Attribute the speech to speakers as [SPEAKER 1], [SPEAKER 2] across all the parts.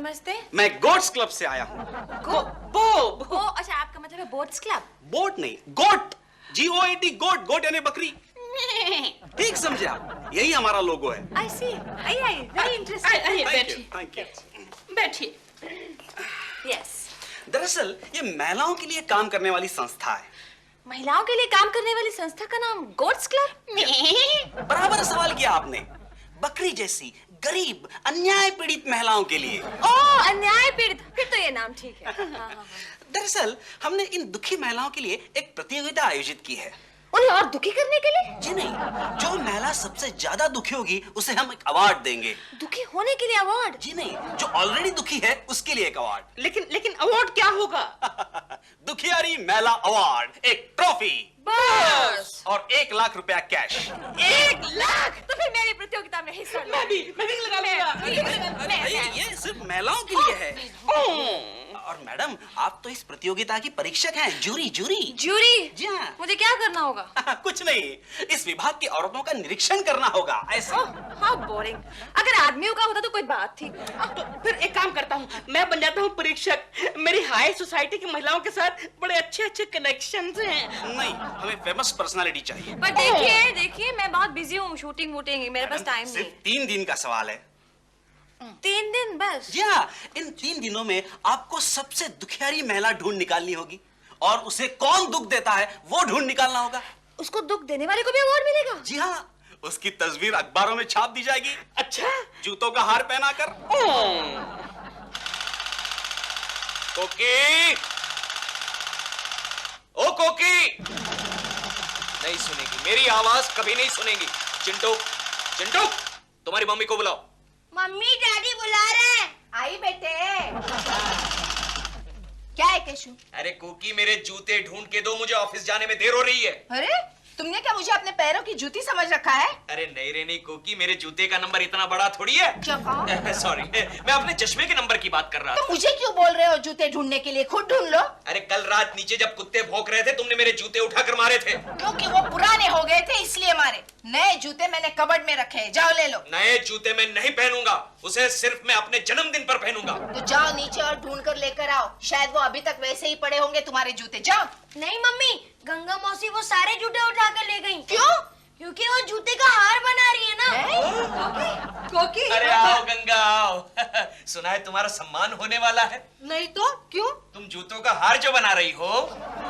[SPEAKER 1] नमस्ते।
[SPEAKER 2] मैं goats club से आया हूँ।
[SPEAKER 1] अच्छा, आपका मतलब है बोट्स क्लब?
[SPEAKER 2] बोट नहीं, गोट, GOAT, गोट, गोट यानी बकरी। ठीक समझे आप, यही हमारा लोगो है।
[SPEAKER 1] I see, I, very interesting।
[SPEAKER 2] Thank you.
[SPEAKER 1] बैठिए। Yes।
[SPEAKER 2] दरअसल ये महिलाओं के लिए काम करने वाली संस्था है।
[SPEAKER 1] महिलाओं के लिए काम करने वाली संस्था का नाम गोट्स क्लब?
[SPEAKER 2] बराबर सवाल किया आपने। बकरी जैसी गरीब अन्याय पीड़ित महिलाओं के लिए।
[SPEAKER 1] ओह, अन्याय पीड़ित, फिर तो ये नाम ठीक है। हाँ।
[SPEAKER 2] दरअसल हमने इन दुखी महिलाओं के लिए एक प्रतियोगिता आयोजित की है।
[SPEAKER 1] उन्हें और दुखी करने के लिए?
[SPEAKER 2] जी नहीं, जो महिला सबसे ज्यादा दुखी होगी उसे हम एक अवार्ड देंगे।
[SPEAKER 1] दुखी होने के लिए अवार्ड?
[SPEAKER 2] जी नहीं, जो ऑलरेडी दुखी है उसके लिए एक अवार्ड।
[SPEAKER 3] लेकिन अवार्ड क्या होगा?
[SPEAKER 2] दुखियारी महिला अवार्ड, एक ट्रॉफी
[SPEAKER 1] बस।
[SPEAKER 2] और 1 लाख रुपया कैश।
[SPEAKER 1] 1 लाख? तो फिर मेरी प्रतियोगिता में हिस्सा लो।
[SPEAKER 3] मैं भी लगा लूंगा।
[SPEAKER 2] ये सिर्फ महिलाओं के लिए है। और मैडम, आप तो इस प्रतियोगिता की परीक्षक हैं, जूरी।
[SPEAKER 1] जूरी?
[SPEAKER 2] जी हाँ।
[SPEAKER 1] मुझे क्या करना होगा?
[SPEAKER 2] कुछ नहीं, इस विभाग की औरतों का निरीक्षण करना होगा, ऐसे।
[SPEAKER 1] How boring. अगर आदमियों का होता तो कोई बात थी।
[SPEAKER 3] तो फिर एक काम करता हूँ, मैं बन जाता हूँ परीक्षक। मेरी हाई सोसाइटी की महिलाओं के साथ बड़े अच्छे कनेक्शंस हैं।
[SPEAKER 2] नहीं, हमें फेमस पर्सनालिटी चाहिए।
[SPEAKER 1] पर देखिए, मैं बहुत बिजी हूँ, शूटिंग वूटिंग, मेरे पास टाइम नहीं।
[SPEAKER 2] सिर्फ 3 दिन का सवाल है।
[SPEAKER 1] 3 दिन बस?
[SPEAKER 2] जी हाँ, इन 3 दिनों में आपको सबसे दुखियारी महिला ढूंढ निकालनी होगी और उसे कौन दुख देता है वो ढूंढ निकालना होगा।
[SPEAKER 1] उसको दुख देने वाले को भी अवार्ड मिलेगा?
[SPEAKER 2] जी हाँ, उसकी तस्वीर अखबारों में छाप दी जाएगी।
[SPEAKER 3] अच्छा,
[SPEAKER 2] जूतों का हार पहनाकर। कोकी, ओ कोकी, नहीं सुनेगी, मेरी आवाज कभी नहीं सुनेगी। चिंटू, तुम्हारी मम्मी को बुलाओ।
[SPEAKER 4] मम्मी डैडी बुला रहे हैं। आई बेटे। क्या है केशु?
[SPEAKER 2] अरे कोकी, मेरे जूते ढूंढ के दो, मुझे ऑफिस जाने में देर हो रही है।
[SPEAKER 4] अरे तुमने क्या मुझे अपने पैरों की जूती समझ रखा है?
[SPEAKER 2] अरे नहीं रे नहीं कोकी, मेरे जूते का नंबर इतना बड़ा थोड़ी है।
[SPEAKER 4] क्या कहा?
[SPEAKER 2] सॉरी, मैं अपने चश्मे के नंबर की बात कर रहा था।
[SPEAKER 4] तो मुझे क्यों बोल रहे हो जूते ढूंढने के लिए? खुद ढूंढ लो।
[SPEAKER 2] अरे कल रात नीचे जब कुत्ते भौंक रहे थे, तुमने मेरे जूते उठाकर मारे थे।
[SPEAKER 4] क्योंकि वो पुराने हो गए थे इसलिए मारे। नए जूते मैंने कबर्ड में रखे हैं, जाओ ले लो।
[SPEAKER 2] नए जूते मैं नहीं पहनूंगा, उसे सिर्फ मैं अपने जन्मदिन पर पहनूंगा।
[SPEAKER 4] तो जाओ नीचे और ढूंढ कर लेकर आओ, शायद वो अभी तक वैसे ही पड़े होंगे तुम्हारे जूते। जाओ।
[SPEAKER 1] नहीं मम्मी, गंगा मौसी वो सारे जूते उठा कर ले गई।
[SPEAKER 4] क्यों?
[SPEAKER 1] क्योंकि वो जूते का हार बना रही है ना।
[SPEAKER 4] कोकी।
[SPEAKER 2] अरे आओ गंगा आओ। सुना है तुम्हारा सम्मान होने वाला है।
[SPEAKER 5] नहीं तो क्यों?
[SPEAKER 2] तुम जूतों का हार जो बना रही हो,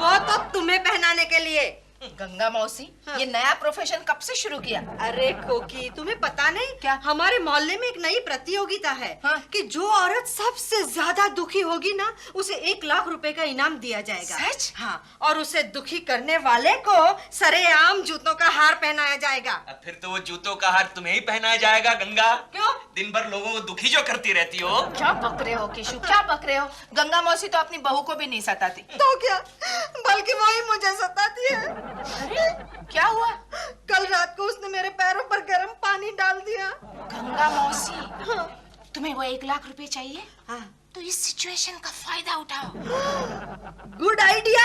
[SPEAKER 5] वो तो तुम्हें पहनाने के लिए।
[SPEAKER 4] गंगा मौसी, ये नया प्रोफेशन कब से शुरू किया?
[SPEAKER 5] अरे कोकी, तुम्हें पता नहीं
[SPEAKER 4] क्या?
[SPEAKER 5] हमारे मोहल्ले में एक नई प्रतियोगिता है।
[SPEAKER 4] हाँ?
[SPEAKER 5] कि जो औरत सबसे ज्यादा दुखी होगी ना, उसे 1 लाख रुपए का इनाम दिया जाएगा।
[SPEAKER 4] सच?
[SPEAKER 5] हाँ, और उसे दुखी करने वाले को सरेआम जूतों का हार पहनाया जाएगा।
[SPEAKER 2] अब फिर तो वो जूतों का हार तुम्हें ही पहनाया जाएगा गंगा।
[SPEAKER 4] क्यों?
[SPEAKER 2] दिन भर लोगों को दुखी जो करती रहती हो।
[SPEAKER 4] क्या बक रहे हो केशु, क्या बक रहे हो? गंगा मौसी तो अपनी बहू को भी नहीं सताती।
[SPEAKER 5] तो क्या, बल्कि वही मुझे सताती है।
[SPEAKER 4] अरे क्या हुआ?
[SPEAKER 5] कल रात को उसने मेरे पैरों पर गर्म पानी डाल दिया।
[SPEAKER 4] गंगा मौसी, तुम्हें वो 1 लाख रुपए चाहिए?
[SPEAKER 5] हाँ।
[SPEAKER 4] तो इस सिचुएशन का फायदा उठाओ।
[SPEAKER 5] Good idea.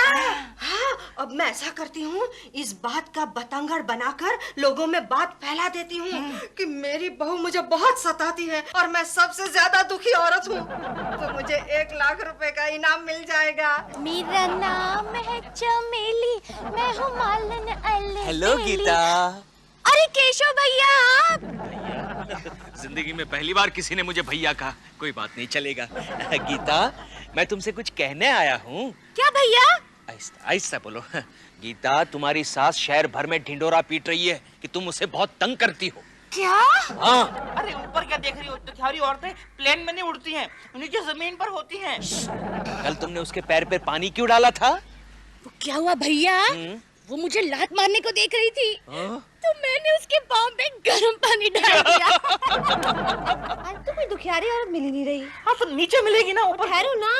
[SPEAKER 5] हाँ, अब मैं ऐसा करती हूँ, इस बात का बतंगड़ बनाकर लोगों में बात फैला देती हूँ कि मेरी बहू मुझे बहुत सताती है और मैं सबसे ज्यादा दुखी औरत हूँ, तो मुझे 1 लाख रुपए का इनाम मिल जाएगा।
[SPEAKER 6] मेरा नाम है चमेली, मैं हूँ मालन अली।
[SPEAKER 7] हेलो गीता।
[SPEAKER 6] अरे केशव भैया आप?
[SPEAKER 7] जिंदगी में पहली बार किसी ने मुझे भैया कहा। कोई बात नहीं, चलेगा। गीता, मैं तुमसे कुछ कहने आया हूँ।
[SPEAKER 6] क्या भैया?
[SPEAKER 7] आहिस्ता आहिस्ता बोलो। गीता, तुम्हारी सास शहर भर में ढिंडोरा पीट रही है कि तुम उसे बहुत तंग करती हो।
[SPEAKER 6] क्या?
[SPEAKER 7] हाँ।
[SPEAKER 3] अरे ऊपर क्या देख रही हो? तुम्हारी औरतें प्लेन में नहीं उड़ती हैं, नीचे जमीन पर होती हैं।
[SPEAKER 7] कल तुमने उसके पैर पे पानी क्यों डाला था?
[SPEAKER 6] वो क्या हुआ भैया? वो मुझे लात मारने को देख रही थी। तो मैंने उसके पाँव पे गर्म पानी डाल दिया।
[SPEAKER 1] आज तो कोई दुखियारी औरत मिल ही नहीं रही।
[SPEAKER 3] हाँ तो नीचे मिलेगी ना, ऊपर।
[SPEAKER 1] ठहरो ना।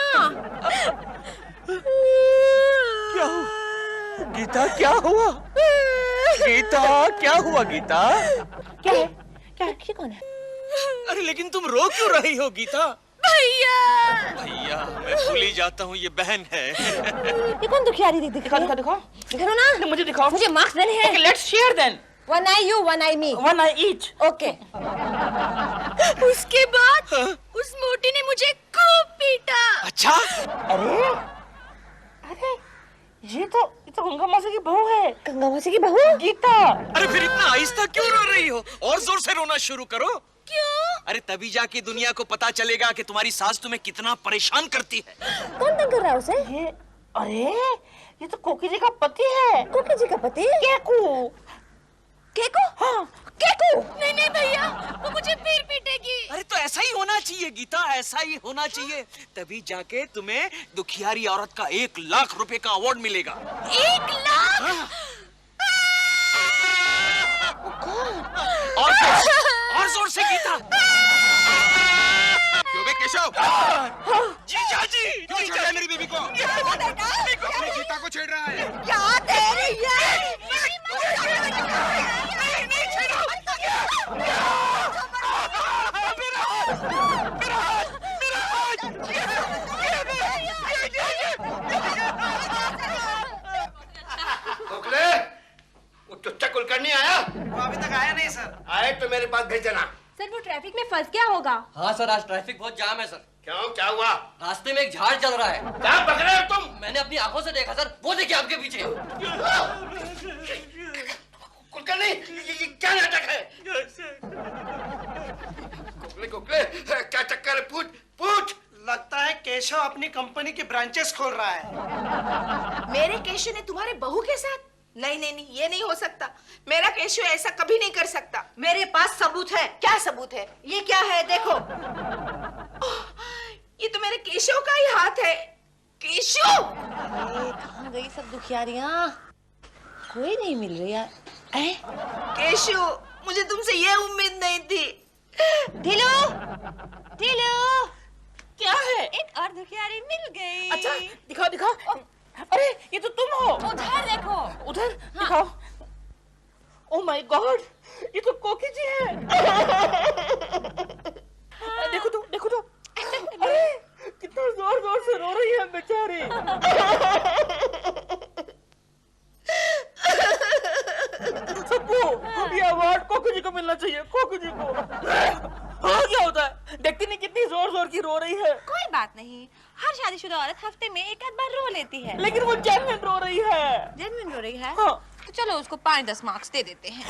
[SPEAKER 7] क्या हुआ? गीता क्या हुआ? गीता क्या हुआ? गीता
[SPEAKER 3] क्या है? क्या है?
[SPEAKER 1] कौन है?
[SPEAKER 7] अरे लेकिन तुम रो क्यों रही हो गीता?
[SPEAKER 6] भैया
[SPEAKER 7] भैया, मैं भूल ही जाता हूँ, ये बहन है।
[SPEAKER 1] ये कौन दुखियारी दिख रही है?
[SPEAKER 3] दिखाओ
[SPEAKER 1] दिखाओ ना।
[SPEAKER 3] मुझे दिखाओ।
[SPEAKER 1] मुझे मार्क्स देने हैं।
[SPEAKER 3] Let's share then.
[SPEAKER 4] One eye you, one eye me.
[SPEAKER 3] One eye each.
[SPEAKER 4] Okay.
[SPEAKER 6] उसके बाद उस मोटी ने मुझे खूब पीटा।
[SPEAKER 7] अच्छा,
[SPEAKER 3] अरे ये तो गंगा मौसी की बहू है।
[SPEAKER 6] गंगा मौसी की बहू?
[SPEAKER 3] गीता।
[SPEAKER 7] अरे फिर इतना आहिस्ता क्यों रो रही हो? और जोर से रोना शुरू करो।
[SPEAKER 6] क्यों?
[SPEAKER 7] अरे तभी जाके दुनिया को पता चलेगा कि तुम्हारी सास तुम्हें कितना परेशान करती है।
[SPEAKER 6] कौन तंग कर रहा है उसे?
[SPEAKER 3] ये अरे ये तो कोकी जी का पति है।
[SPEAKER 6] कोकी जी का पति?
[SPEAKER 3] केकू।
[SPEAKER 6] केकू?
[SPEAKER 3] हाँ।
[SPEAKER 6] केकू? नहीं भैया, वो मुझे फिर पीटेगी।
[SPEAKER 7] अरे तो ऐसा ही होना चाहिए गीता, ऐसा ही होना चाहिए। तभी जाके तुम्हें दुखियारी औरत का 1 लाख रुपए का अवार्ड मिलेगा।
[SPEAKER 6] 1 लाख?
[SPEAKER 7] हाँ। और जोर से गीता।
[SPEAKER 8] क्यों बे केशव?
[SPEAKER 7] जीजा जी,
[SPEAKER 8] क्यों छेड़ रहा है मेरी बीबी को? अपनी गीता को छेड़ रहा है।
[SPEAKER 6] क्या दे रही है?
[SPEAKER 9] गोखले, वो चुच्चा कुलकर्णी आया?
[SPEAKER 10] वो अभी तक आया नहीं सर।
[SPEAKER 9] आए तो मेरे पास भेज देना।
[SPEAKER 1] सर वो ट्रैफिक में फंस गया होगा।
[SPEAKER 10] हाँ सर, आज ट्रैफिक बहुत जाम है सर।
[SPEAKER 9] क्यों, क्या हुआ?
[SPEAKER 10] रास्ते में एक झाड़ चल रहा है।
[SPEAKER 9] क्या पक रहे हो तुम?
[SPEAKER 10] मैंने अपनी आंखों से देखा सर, वो देखिए आपके पीछे।
[SPEAKER 9] कुलकर्णी, ये क्या नाटक है? गोखले गोखले, क्या चक्कर है? पूछ पूछ।
[SPEAKER 10] लगता है केशव अपनी कंपनी की ब्रांचेस खोल रहा है।
[SPEAKER 4] मेरे केशव ने तुम्हारे बहू के साथ? नहीं नहीं नहीं, ये नहीं हो सकता। मेरा केशव ऐसा कभी नहीं कर सकता।
[SPEAKER 5] मेरे पास सबूत है।
[SPEAKER 4] क्या सबूत है?
[SPEAKER 5] ये क्या है, देखो।
[SPEAKER 4] ये तो मेरे केशव का ही हाथ है। केशव!
[SPEAKER 6] कहाँ गई सब दुखियारियाँ? कोई नहीं मिल रही यार।
[SPEAKER 4] केशव, मुझे तुमसे ये उम्मीद नहीं थी।
[SPEAKER 6] ढीलू, ढीलू,
[SPEAKER 3] क्या है?
[SPEAKER 6] एक और दुखियारी मिल गई।
[SPEAKER 3] अच्छा दिखाओ दिखाओ। अरे ये तो तुम हो।
[SPEAKER 6] उधर देखो।
[SPEAKER 3] उधर दिखाओ। ओह माय गॉड, ये तो कोकी जी है। देखो तो। अरे कितना जोर से रो रही है बेचारी। सबको ये अवार्ड कोकी जी को मिलना चाहिए, कोकी जी को। हाँ, क्या होता है? देखती नहीं कितनी जोर की रो रही है।
[SPEAKER 6] कोई बात नहीं, हर शादीशुदा औरत हफ्ते में एक आध बार रो लेती है।
[SPEAKER 3] लेकिन वो जेन्युइन रो रही है।
[SPEAKER 6] जेन्युइन रो रही है?
[SPEAKER 3] हाँ।
[SPEAKER 6] तो चलो उसको 5-10 मार्क्स दे देते हैं।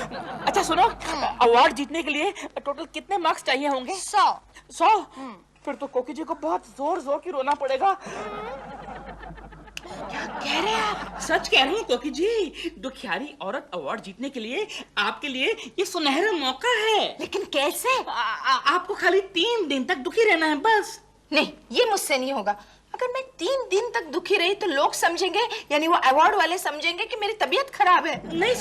[SPEAKER 3] अच्छा सुनो, अवार्ड जीतने के लिए टोटल कितने मार्क्स चाहिए होंगे?
[SPEAKER 6] 100।
[SPEAKER 3] फिर तो कोकी जी को बहुत जोर की रोना पड़ेगा। क्या कह रहे हैं आप? सच कह रही हूँ कोकी जी, दुखियारी औरत अवार्ड जीतने के लिए आपके लिए ये सुनहरा मौका है।
[SPEAKER 4] लेकिन कैसे?
[SPEAKER 3] आपको खाली 3 दिन तक दुखी रहना है बस।
[SPEAKER 4] नहीं, ये मुझसे नहीं होगा। अगर मैं 3 दिन तक दुखी रही तो लोग समझेंगे, यानी वो अवार्ड वाले समझेंगे कि मेरी तबीयत खराब है।
[SPEAKER 3] नहीं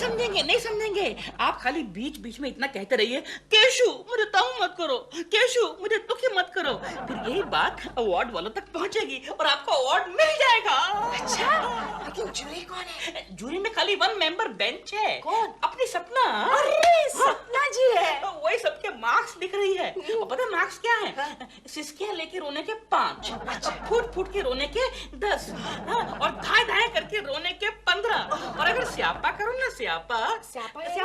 [SPEAKER 3] समझेंगे। आप खाली बीच में इतना कहते रहिए, केशु मुझे तंग मत करो, केशु मुझे दुखी मत करो। फिर यही बात अवार्ड वालों तक पहुंचेगी और आपको अवार्ड मिल जाएगा।
[SPEAKER 4] अच्छा, लेकिन जूरी कौन है?
[SPEAKER 3] जूरी में खाली 1 मेंबर बेंच है।
[SPEAKER 4] कौन?
[SPEAKER 3] अपनी सपना।
[SPEAKER 4] अरे सपना जी है।
[SPEAKER 3] वही सबके मार्क्स लिख रही है। और पता मार्क्स क्या है? सिसकियां लेके रोने के 5, फुट के रोने के 10, और धाए करके रोने के 15। और अगर स्यापा करो ना, स्यापा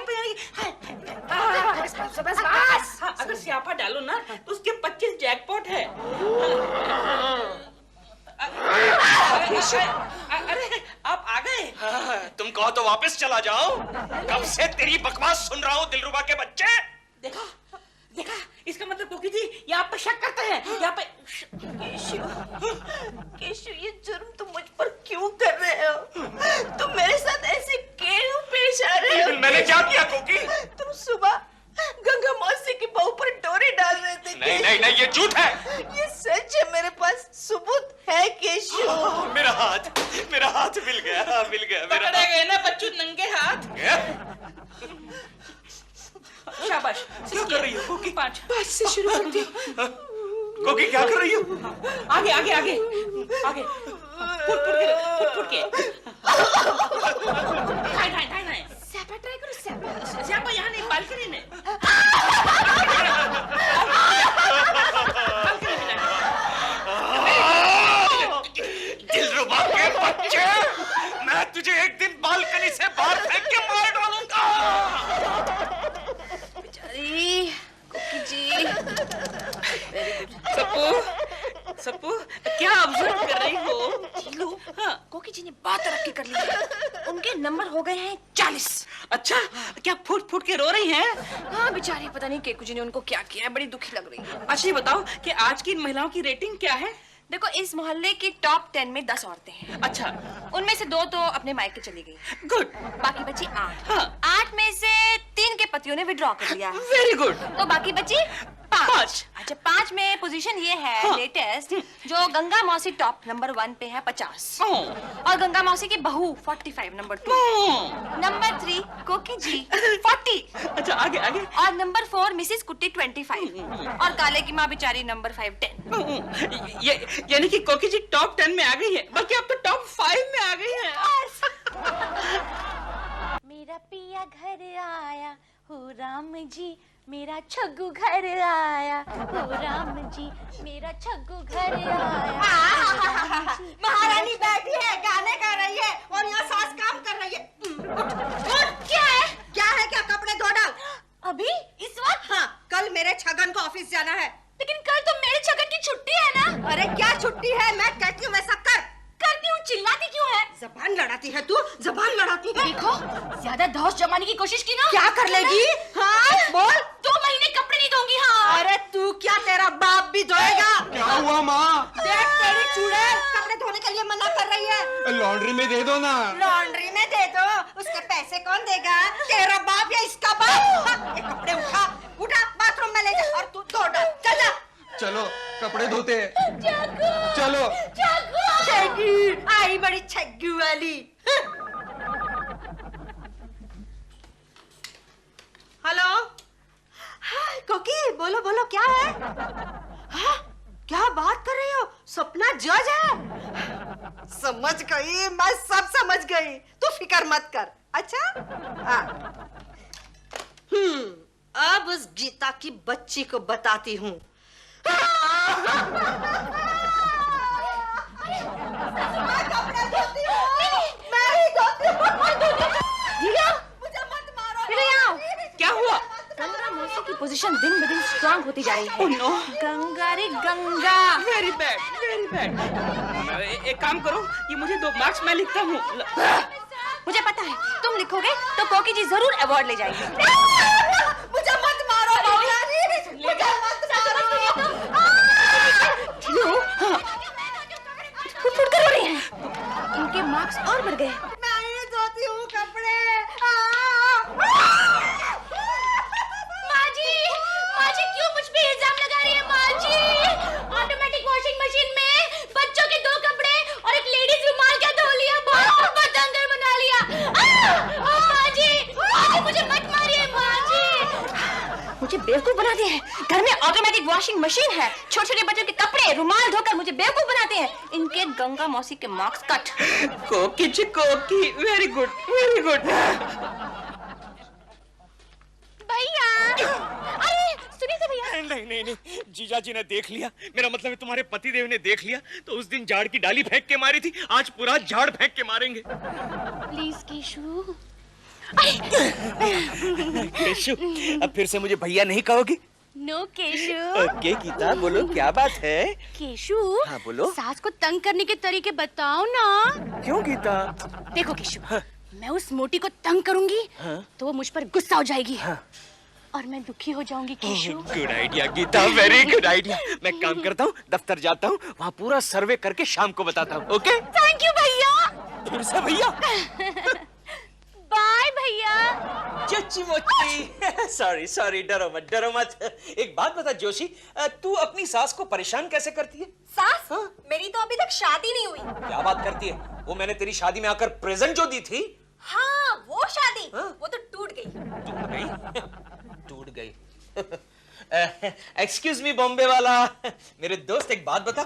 [SPEAKER 3] यानी बस, अगर स्यापा डालो ना तो उसके 25 जैकपॉट है। अरे आप आ गए?
[SPEAKER 7] तुम कहो तो वापस चला जाओ। कब से तेरी बकवास सुन रहा हूँ दिलरुबा के बच्चे।
[SPEAKER 3] देखा इसका मतलब कोकी जी ये आप पे शक करते हैं। यहाँ पे
[SPEAKER 4] केशव, ये जुर्म तुम मुझ पर क्यों कर रहे हो? तुम मेरे साथ ऐसे क्यों पेश आ रहे हो?
[SPEAKER 7] मैंने क्या किया कोकी?
[SPEAKER 4] तुम सुबह गंगा मौसी की बहू पर डोरी डाल रहे थे।
[SPEAKER 7] नहीं, ये झूठ है।
[SPEAKER 4] ये सच है, मेरे पास सबूत है केशव।
[SPEAKER 7] मेरा हाथ मिल गया मेरा
[SPEAKER 3] पकड़े गए ना बच्चों नंगे हाथ। शाबाश।
[SPEAKER 7] क्या कर रही हो कोकी?
[SPEAKER 3] 5
[SPEAKER 4] से शुरू कर दी।
[SPEAKER 7] कोकी क्या कर रही हो?
[SPEAKER 3] आगे फुट के ढाई।
[SPEAKER 4] स्यापा ट्राई करो,
[SPEAKER 3] स्यापा यहाँ नहीं, बालकनी में।
[SPEAKER 7] दिलरुबा के बच्चे, मैं तुझे एक दिन बालकनी से बाहर फेंक के मार डालूंगा।
[SPEAKER 3] सप्पू, क्या ऑब्जर्व कर रही हो? हाँ।
[SPEAKER 5] कोकी जी ने बहुत तरक्की कर ली है। उनके नंबर हो गए हैं 40।
[SPEAKER 3] अच्छा, क्या फूट फूट के रो रही हैं?
[SPEAKER 5] हाँ बेचारी, पता नहीं केकू जी ने उनको क्या किया है, बड़ी दुखी लग रही है।
[SPEAKER 3] अच्छा ये बताओ कि आज की इन महिलाओं की रेटिंग क्या है?
[SPEAKER 5] देखो, इस मोहल्ले की टॉप 10 में 10 औरतें हैं।
[SPEAKER 3] अच्छा,
[SPEAKER 5] उनमें से 2 तो अपने मायके चली गई।
[SPEAKER 3] गुड।
[SPEAKER 5] बाकी बची 8।
[SPEAKER 3] हाँ।
[SPEAKER 5] 8 में से 3 के पतियों ने विड्रॉ कर लिया है।
[SPEAKER 3] Very good.
[SPEAKER 5] तो बाकी बची 5।
[SPEAKER 3] 5।
[SPEAKER 5] अच्छा, 5 में पोजीशन ये है
[SPEAKER 3] हाँ।
[SPEAKER 5] लेटेस्ट, जो गंगा मौसी टॉप नंबर 1 पे है 50,
[SPEAKER 3] ओह।
[SPEAKER 5] और गंगा मौसी की बहू 45 नंबर 2, नंबर 3 कोकी जी 40,
[SPEAKER 3] अच्छा आगे आगे।
[SPEAKER 5] और नंबर 4 मिसेस कुट्टी 25, और काले की माँ बेचारी नंबर 5 10।
[SPEAKER 3] यानी कि कोकी जी टॉप 10 में आ गई है, बल्कि अब तो टॉप 5 में आ गई है।
[SPEAKER 6] मेरा पिया घर आया हो राम जी, मेरा छग्गू घर आया हो राम जी, मेरा छग्गू घर आया।
[SPEAKER 5] महारानी बैठी है, गाने गा रही है, और यहाँ सास काम कर रही है।
[SPEAKER 6] क्या है?
[SPEAKER 5] क्या कपड़े धो डाल
[SPEAKER 6] अभी इस वक्त?
[SPEAKER 5] हाँ, कल मेरे छगन को ऑफिस जाना है।
[SPEAKER 6] लेकिन कल तो मेरे छगन की छुट्टी है ना।
[SPEAKER 5] अरे क्या छुट्टी है, मैं कहती हूँ वैसा कर।
[SPEAKER 6] करती हूँ, चिल्लाती क्यों है?
[SPEAKER 5] जबान लड़ाती है तू, जबान लड़ाती है।
[SPEAKER 6] देखो, ज्यादा धौस जमाने की कोशिश की ना।
[SPEAKER 5] क्या कर लेगी? हाँ बोल।
[SPEAKER 6] 2 महीने कपड़े नहीं धोंगी। हाँ।
[SPEAKER 5] अरे तू क्या, तेरा बाप भी धोएगा।
[SPEAKER 8] क्या हुआ माँ?
[SPEAKER 5] देख तेरी चुड़ैल कपड़े धोने के लिए मना कर रही है।
[SPEAKER 8] लॉन्ड्री में दे दो ना।
[SPEAKER 5] लॉन्ड्री में दे दो, उसके पैसे कौन देगा? तेरा बाप या इसका बाप? हाँ, ये कपड़े उठा बाथरूम में ले जा, और तू धो डाल। चल जा।
[SPEAKER 8] चलो कपड़े धोते हैं। चलो।
[SPEAKER 5] छग्गू आई, बड़ी छग्गू वाली। हेलो। हाँ कोकी, बोलो बोलो, क्या है? हाँ, क्या बात कर रही हो? सपना जज है। समझ गई, मैं सब समझ गई, तू फिक्र मत कर। अच्छा हाँ। अब उस गीता की बच्ची को बताती हूँ।
[SPEAKER 3] क्या हुआ?
[SPEAKER 5] गंगा मौसी की पोजीशन दिन ब दिन स्ट्रांग होती जा रही है।
[SPEAKER 3] Oh no.
[SPEAKER 5] गंगा रे Ganga.
[SPEAKER 3] Very bad, very bad. एक काम करो, ये मुझे 2 मार्क्स मैं लिखता हूँ।
[SPEAKER 5] मुझे पता है, तुम लिखोगे तो कोकी जी जरूर अवार्ड ले जाएगी। मुझे मत मारो मौलानी, मुझे मत मारो। फुट कर रो रही हैं। इनके मार्क्स और बढ़ गए। मैं ही धोती हूँ कपड़े।
[SPEAKER 6] माँ जी क्यों मुझ पे इल्जाम लगा रही है? माँ जी, ऑटोमेटिक वॉशिंग मशीन में बच्चों के 2 कपड़े और एक लेडीज रुमाल क्या धो लिया, बहुत बदंगर बना लिया। माँ जी मुझे मत मारिए माँ जी।
[SPEAKER 5] मुझे बेवकूफ बना दिया है। घर में ऑटोमेटिक वॉशिंग मशीन है, छोटे छोटे बच्चों के कपड़े रुमाल धोकर मुझे बेवकूफ बनाते हैं। इनके गंगा मौसी के मार्क्स कट।
[SPEAKER 3] कोकी जी कोकी, वेरी गुड, वेरी गुड।
[SPEAKER 6] भैया, अरे सुनिए तो भैया।
[SPEAKER 7] नहीं, जीजा जी ने देख लिया। मेरा मतलब है तुम्हारे पतिदेव ने देख लिया तो उस दिन झाड़ की डाली फेंक के मारी थी, आज पूरा झाड़ फेंक के मारेंगे।
[SPEAKER 6] Please cashew.
[SPEAKER 7] केशु, अब फिर से मुझे भैया नहीं कहोगी?
[SPEAKER 6] नो केशु।
[SPEAKER 7] ओके गीता, बोलो क्या बात है?
[SPEAKER 6] केशु,
[SPEAKER 7] हाँ बोलो।
[SPEAKER 6] सास को तंग करने के तरीके बताओ ना।
[SPEAKER 7] क्यों गीता?
[SPEAKER 6] देखो केशु, मैं उस मोटी को तंग करूंगी तो वो मुझ पर गुस्सा हो जाएगी और मैं दुखी हो जाऊंगी Keshu.
[SPEAKER 7] Good idea Geeta, very good idea. मैं काम करता हूँ, दफ्तर जाता हूँ, वहाँ पूरा सर्वे करके शाम को बताता हूँ। ओके?
[SPEAKER 6] थैंक यू भैया।
[SPEAKER 7] फिर से भैया?
[SPEAKER 6] बाय भैया।
[SPEAKER 7] चच्ची मोची। सॉरी, डरो मत। एक बात बता जोशी, तू अपनी सास को परेशान कैसे करती है?
[SPEAKER 5] सास? मेरी तो अभी तक शादी नहीं हुई।
[SPEAKER 7] क्या बात करती है? वो मैंने तेरी शादी में आकर प्रेजेंट जो दी थी।
[SPEAKER 5] हाँ, वो शादी वो तो टूट गई।
[SPEAKER 7] टूट गई। एक्सक्यूज मी बॉम्बे वाला, मेरे दोस्त एक बात बता,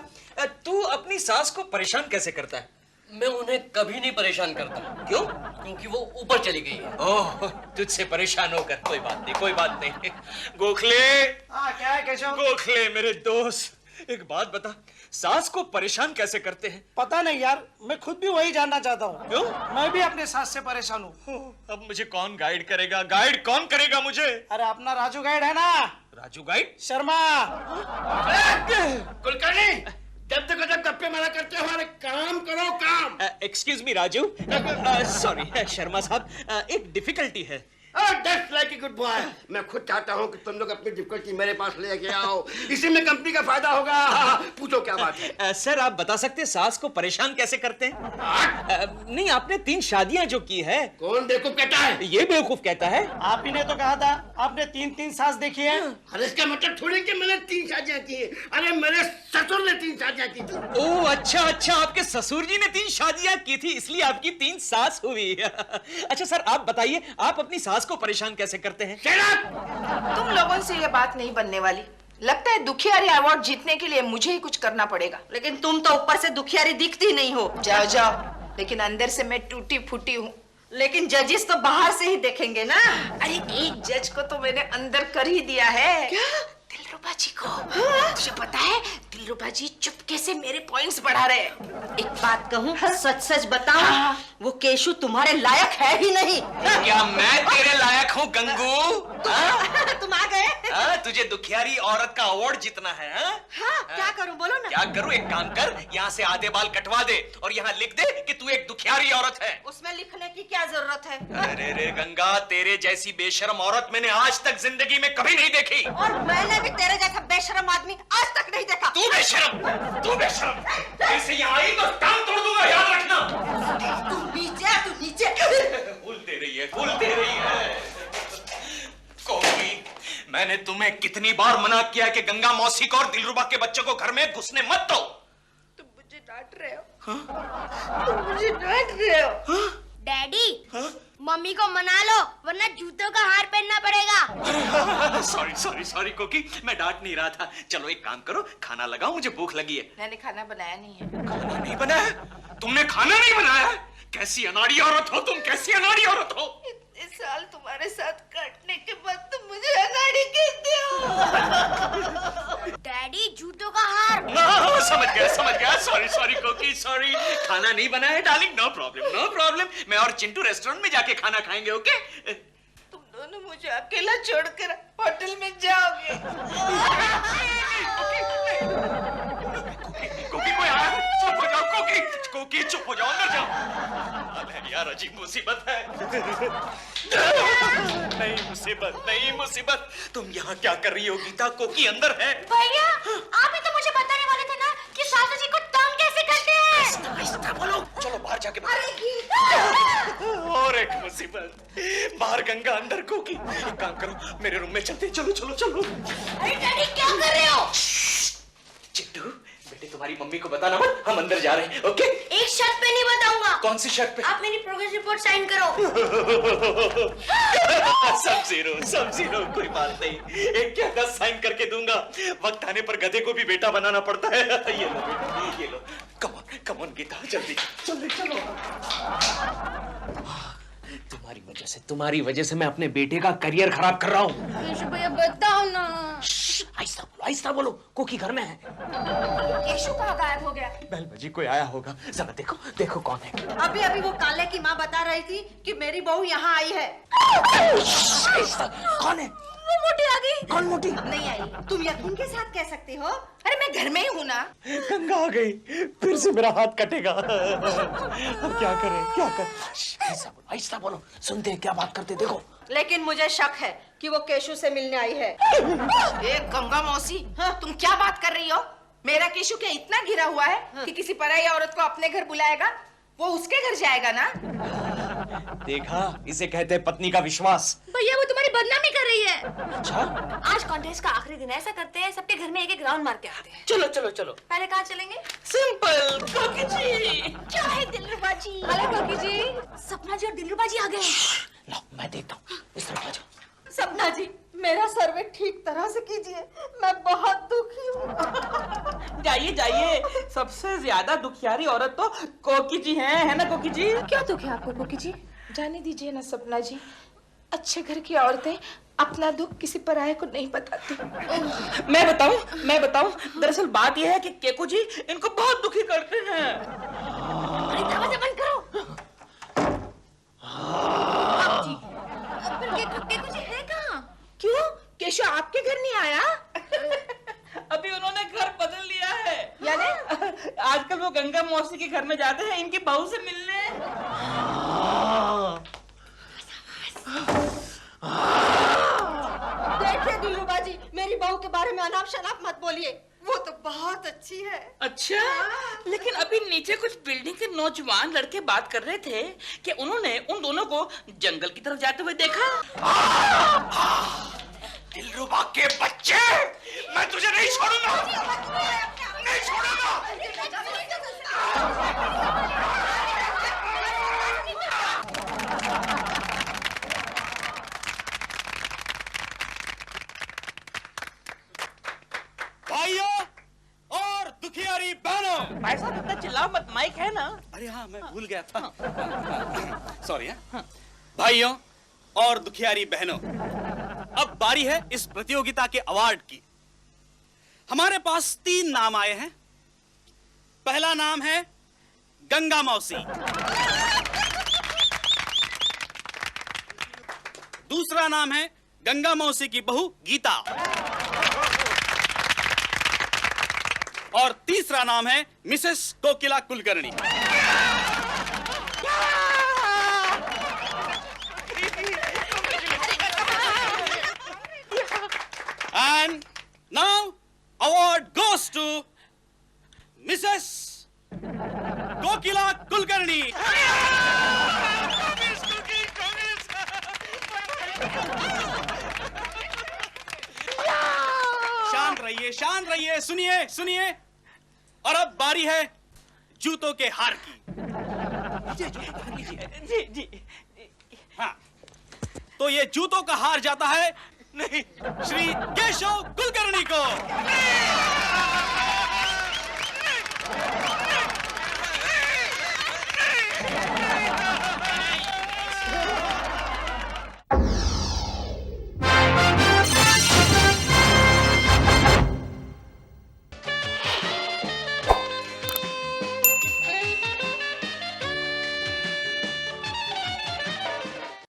[SPEAKER 7] तू अपनी सास को परेशान कैसे करता है?
[SPEAKER 11] मैं उन्हें कभी नहीं परेशान करता।
[SPEAKER 7] क्यों?
[SPEAKER 11] क्योंकि वो ऊपर चली गई है।
[SPEAKER 7] ओह, तुझसे परेशान होकर कोई बात नहीं। गोखले।
[SPEAKER 10] क्या है केशव?
[SPEAKER 7] गोखले मेरे दोस्त, एक बात बता, सास को परेशान कैसे करते हैं?
[SPEAKER 10] पता नहीं यार, मैं खुद भी वही जानना चाहता हूँ।
[SPEAKER 7] क्यों?
[SPEAKER 10] मैं भी अपने सास से परेशान हूँ।
[SPEAKER 7] अब मुझे कौन गाइड करेगा मुझे?
[SPEAKER 10] अरे अपना राजू गाइड है ना।
[SPEAKER 7] राजू गाइड?
[SPEAKER 10] शर्मा।
[SPEAKER 9] कुलकर्णी, जब देखो जब गप्पे मारा करते हो, अरे काम करो काम।
[SPEAKER 7] Excuse me Raju, sorry Sharma साहब, एक डिफिकल्टी है।
[SPEAKER 9] That's like a good boy. मैं खुद चाहता हूँ कि तुम लोग अपनी डिफिकल्टी मेरे पास लेके आओ, इसी में कंपनी का फायदा होगा। पूछो क्या बात है।
[SPEAKER 7] सर आप बता सकते हैं सास को परेशान कैसे करते हैं? नहीं, आपने 3 शादियां जो की है।
[SPEAKER 9] कौन बेवकूफ कहता है?
[SPEAKER 7] ये बेवकूफ कहता है।
[SPEAKER 10] आप ही ने तो कहा था आपने 3 सास देखी है।
[SPEAKER 9] अरे इसका मतलब थोड़ी कि मैंने 3 शादियां की है। अरे मेरे ससुर ने 3 शादियां की थी।
[SPEAKER 7] ओह अच्छा, आपके ससुर जी ने 3 शादियां की थी, इसलिए आपकी 3 सास हुई। अच्छा सर आप बताइए, आप अपनी सास को परेशान कैसे करते हैं?
[SPEAKER 4] तुम लोगों से ये बात नहीं बनने वाली। लगता है दुखियारी अवार्ड जीतने के लिए मुझे ही कुछ करना पड़ेगा।
[SPEAKER 5] लेकिन तुम तो ऊपर से दुखियारी दिखती नहीं हो।
[SPEAKER 4] जाओ जाओ, लेकिन अंदर से मैं टूटी फूटी हूँ।
[SPEAKER 5] लेकिन जजेस तो बाहर से ही देखेंगे ना।
[SPEAKER 4] अरे एक जज को तो मैंने अंदर कर ही दिया है। क्या? दिलरुबा जी को। तुझे पता है दिलरुबा जी चुपके से मेरे पॉइंट्स बढ़ा रहे हैं।
[SPEAKER 5] एक बात कहूँ, सच सच बताओ, वो केशु तुम्हारे लायक है ही नहीं।
[SPEAKER 7] क्या मैं तेरे लायक हूँ गंगू?
[SPEAKER 5] तुम आ गए।
[SPEAKER 7] तुझे दुखियारी औरत का अवार्ड जीतना है?
[SPEAKER 5] हाँ, क्या करूं बोलो ना।
[SPEAKER 7] क्या करूं? एक काम कर, यहाँ से आधे बाल कटवा दे और यहाँ लिख दे कि तू एक दुखियारी औरत है।
[SPEAKER 5] उसमें लिखने की क्या जरूरत है?
[SPEAKER 7] अरे रे गंगा, तेरे जैसी बेशरम औरत मैंने आज तक जिंदगी में कभी नहीं देखी।
[SPEAKER 5] और मैंने भी तेरे जैसा बेशरम आदमी आज तक नहीं देखा।
[SPEAKER 7] तू बेशरम ऐसे यहाँ आई तो टांग तोड़ दूंगा, याद रखना।
[SPEAKER 5] तू नीचे
[SPEAKER 7] भूलते रही है। कौकी, मैंने तुम्हें कितनी बार मना किया कि गंगा मौसी को और दिलरुबा के बच्चों को घर में घुसने मत दो।
[SPEAKER 4] तुम मुझे डांट रहे हो। तुम मुझे डांट रहे हो।
[SPEAKER 1] डैडी, मम्मी को मना लो वरना जूतों का हार पहनना पड़ेगा।
[SPEAKER 7] सॉरी कोकी, मैं डांट नहीं रहा था। चलो एक काम करो, खाना लगाओ, मुझे भूख लगी है।
[SPEAKER 4] मैंने खाना बनाया नहीं है।
[SPEAKER 7] खाना नहीं बनाया? तुमने खाना नहीं बनाया? कैसी अनाड़ी औरत हो तुम, कैसी अनाड़ी औरत हो।
[SPEAKER 4] इतने साल तुम्हारे साथ काटने के बाद तुम मुझे अनाड़ी कहते हो।
[SPEAKER 1] डैडी, जूतों का हार।
[SPEAKER 7] समझ गया। सॉरी कोकी, सॉरी। खाना नहीं बनाया डार्लिंग, नो प्रॉब्लम। मैं और चिंटू रेस्टोरेंट में जाके खाना खाएंगे, ओके?
[SPEAKER 4] तुम दोनों मुझे अकेला छोड़कर होटल में जाओगे।
[SPEAKER 7] कोकी कोई आया? चुप हो जाओ कोकी, चुप हो जाओ, अंदर जाओ। अबे यार अजीब मुसीबत है। नहीं मुसीबत। तुम यहाँ क्या कर रही हो गीता? कोकी अंदर है।
[SPEAKER 6] भैया, आप ही तो मुझे बताने वाले थे ना कि सासू जी को तंग कैसे करते हैं।
[SPEAKER 7] आहिस्ता बोलो, चलो बाहर जाके और एक मुसीबत, बाहर गंगा अंदर कोकी। एक काम करो, मेरे रूम में चलते। चलो।
[SPEAKER 1] अरे डैडी, क्या कर रहे हो?
[SPEAKER 7] चिट्टू बेटे, तुम्हारी मम्मी को बताना मत, हम अंदर जा रहे हैं, ओके?
[SPEAKER 1] एक शर्त पे नहीं बताऊंगा।
[SPEAKER 7] कौन सी शर्त पे?
[SPEAKER 1] आप मेरी प्रोग्रेस रिपोर्ट साइन करो।
[SPEAKER 7] सब जीरो, कोई बात नहीं। एक क्या 10 साइन करके दूंगा। वक्त आने पर गधे को भी बेटा बनाना पड़ता है। ये लो बेटा, ये लो। कम ऑन गीता, जल्दी चलो। तुम्हारी वजह से मैं अपने बेटे का करियर खराब कर रहा हूँ।
[SPEAKER 1] भैया बताओ ना।
[SPEAKER 7] आहिस्ता बोलो, कोकी घर में है।
[SPEAKER 4] केशु कहाँ गायब हो गया?
[SPEAKER 7] बेल बजी, कोई आया होगा। जरा देखो कौन है।
[SPEAKER 5] अभी वो काले की माँ बता रही थी कि मेरी बहू यहाँ आई है।
[SPEAKER 7] कौन है?
[SPEAKER 4] वो मोटी आ गई।
[SPEAKER 7] कौन मोटी?
[SPEAKER 4] नहीं आई।
[SPEAKER 5] तुम यकीन के साथ कह सकती हो?
[SPEAKER 4] अरे मैं घर में ही हूँ ना।
[SPEAKER 7] गंगा आ गई, फिर से मेरा हाथ कटेगा। अब क्या करें? आहिस्ता बोलो, सुनते हैं क्या बात करते, देखो।
[SPEAKER 5] लेकिन मुझे शक है कि वो केशु से मिलने आई है।
[SPEAKER 4] ए गंगा मौसी, तुम क्या बात कर रही हो? मेरा केशु क्या इतना गिरा हुआ है कि किसी पराई औरत को अपने घर बुलाएगा? वो उसके घर जाएगा ना।
[SPEAKER 7] देखा, इसे कहते हैं पत्नी का विश्वास।
[SPEAKER 6] भैया, वो तुम्हारी बदनामी कर रही है।
[SPEAKER 7] अच्छा?
[SPEAKER 6] आज कॉन्टेस्ट का आखिरी दिन, ऐसा करते हैं सबके घर में एक राउंड मार के आते हैं।
[SPEAKER 7] चलो।
[SPEAKER 6] पहले कहाँ चलेंगे?
[SPEAKER 7] सिंपल, कोकी जी।
[SPEAKER 6] क्या है दिलरुबा जी? अरे कोकी जी, सपना जी और दिलरुबा जी आ गए।
[SPEAKER 7] लो, मैं देखता हूँ, इस तरफ आ जाओ।
[SPEAKER 5] सपना जी, मेरा सर्वे ठीक तरह से कीजिए, मैं बहुत दुखी हूँ।
[SPEAKER 3] जाइए, सबसे ज्यादा दुखियारी औरत तो कोकी जी है ना कोकी जी?
[SPEAKER 4] क्या दुख है आपको कोकी जी? जाने दीजिए ना सपना जी। अच्छे घर की औरतें अपना दुख किसी पराये को नहीं बताती।
[SPEAKER 3] मैं बताऊं, दरअसल बात यह है कि केकू जी इनको बहुत दुखी करते हैं।
[SPEAKER 6] अरे दरवाजा बंद करो। केकू जी है कहाँ?
[SPEAKER 4] क्यों? केशु आपके घर नहीं आया?
[SPEAKER 3] अभी उन्होंने घर बदल लिया है।
[SPEAKER 4] यानी
[SPEAKER 3] मौसी के घर में जाते हैं इनकी बहू से मिलने।
[SPEAKER 5] देखिए दिलरुबा जी, मेरी बहू के बारे में अनाप शनाप मत बोलिए, वो तो बहुत अच्छी है।
[SPEAKER 3] अच्छा, लेकिन अभी नीचे कुछ बिल्डिंग के नौजवान लड़के बात कर रहे थे कि उन्होंने उन दोनों को जंगल की तरफ जाते हुए देखा।
[SPEAKER 7] दिलरुबा के बच्चे, मैं तुझे नहीं छोड़ूंगा, नहीं छोड़ूंगा।
[SPEAKER 8] भाइयों और दुखियारी बहनों।
[SPEAKER 3] भाई साहब इतना चिल्लाओ मत, माइक है ना।
[SPEAKER 8] अरे हाँ, मैं भूल गया था। सॉरी। भाइयों और दुखियारी बहनों, अब बारी है इस प्रतियोगिता के अवार्ड की। हमारे पास 3 नाम आए हैं। पहला नाम है गंगा मौसी, दूसरा नाम है गंगा मौसी की बहू गीता, और तीसरा नाम है Mrs Kokila Kulkarni. And now award goes to Mrs. Kokila Kulkarni. शांत रहिए, सुनिए सुनिए। और अब बारी है जूतों के हार की।
[SPEAKER 3] जी।
[SPEAKER 8] हाँ, तो ये जूतों का हार जाता है नहीं श्री